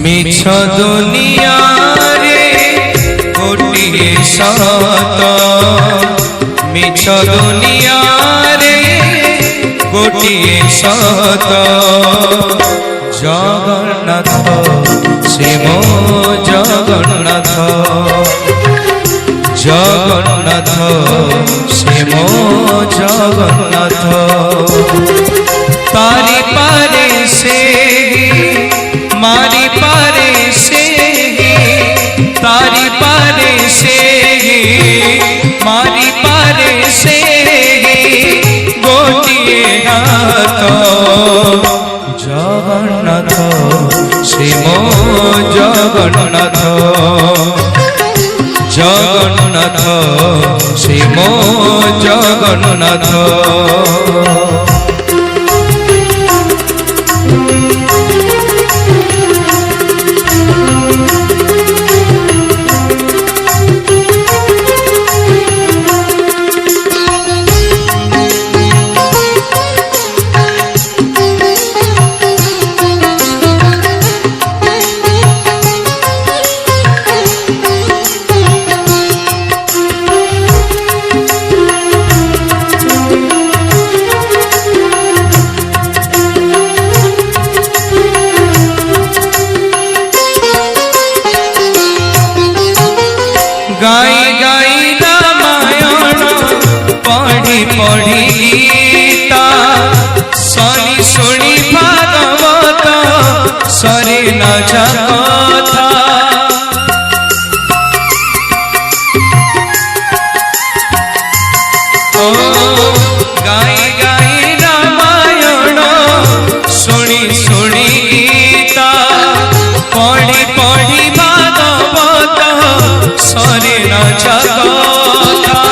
मिछ दुनिया रे गोटिए सत मिछ दुनिया रे गोटिए सत जगन्नाथ से मो जगन्नाथ जगन्नाथ से मो जगन्नाथ तारी पारे से मारी पारे से तारी पारे से मारी पारे से गोटिए हाथ जगन्नाथ से मो जगन्नाथ जगन्नाथ से मो जगन्नाथ गाई गाई रामायण पढ़ी पढ़ी गीता शनि शुणी भागवत सरे न कथा ओ गाई गाई रामायण शुणी शुणी गीता पढ़ी पढ़ी भागवत सरे न कथा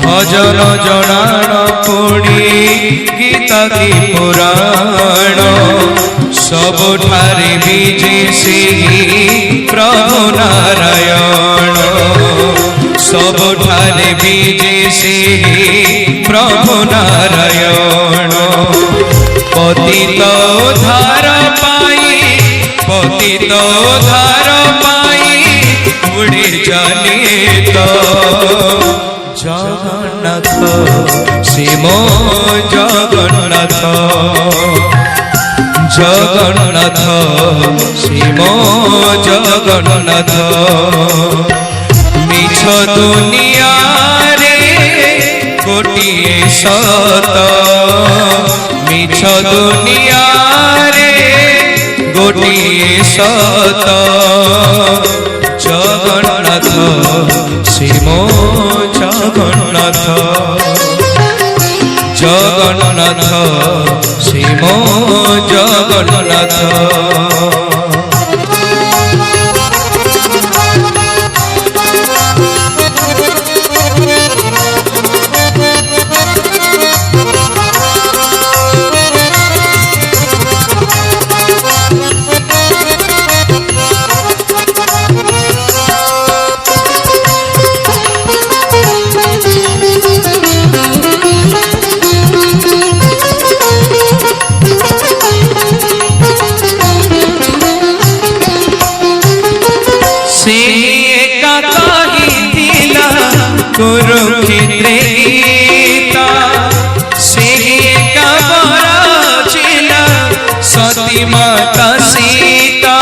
भजन जनाण पुणी गीता की पुराण सबुठारे बीजे से प्रभु नारायण सबुठारे बीजे से प्रभु नारायण पतित उद्धार पाई पतित उद्धार पाई उड़े चले तो जगन्नाथ से मो जगन्नाथ जगन्नाथ से मो जगन्नाथ मिछ दुनिया रे गोटिए सत मिछ दुनिया रे गोटिए सत जगन्नाथ से मो जगन्नाथ जगन्नाथ से मो जगन्नाथ कुरुक्षेत्रे गीता से बराजिला सती माता सीता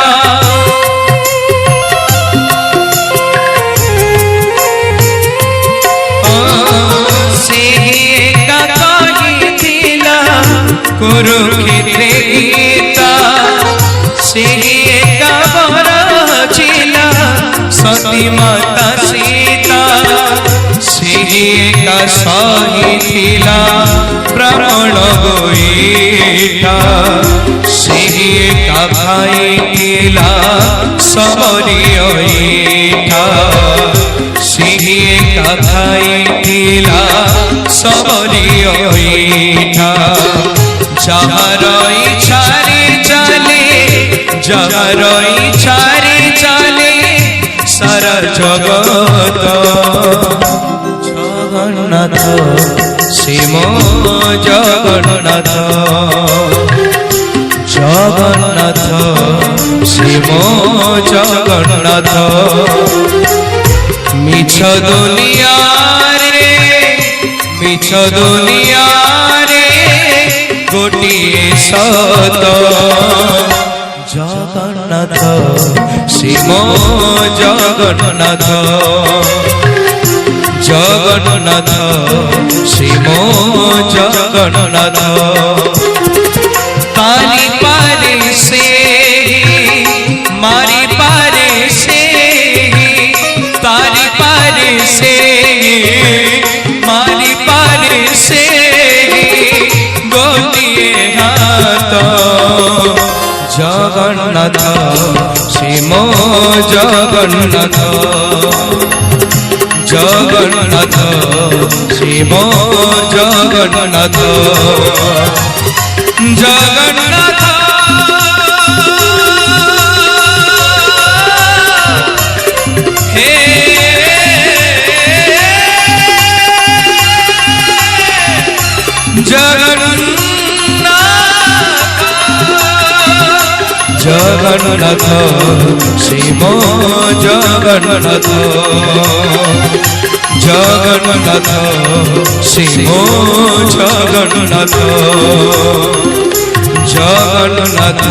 से कुरुक्षेत्रे गीता से बराजिला सती माता सीता का सही थिला प्राण गोईठा सिही का भाई थिला सबरी ओईठा सिही का भाई थिला सबरी ओईठा जहर इच्छारे चले जहर इच्छारे चले सारा जगत जगन्नाथ से मो जगन्नाथ जगन्नाथ से मो জগন্নাথ মিছ দুনিয়ারে মিছ দুনিয়ারে গোটিয়ে সত জগন্নাথ শ্রীম জগন্নাথ জগন্নাথ শ্রীম জগন্নাথ তারি পারে সে মারি পারে সে তারি পারে সে মারি পারে সে গোটিয়ে হাত জগন্নাথ শ্রীম জগন্নাথ জগন্নাথ শ্রীম জগন্নাথ জগন্নাথ হে জগন্নাথ শ্রীম জগন্নাথ জগন্নাথ শ্রীম জগন্নাথ জগন্নাথ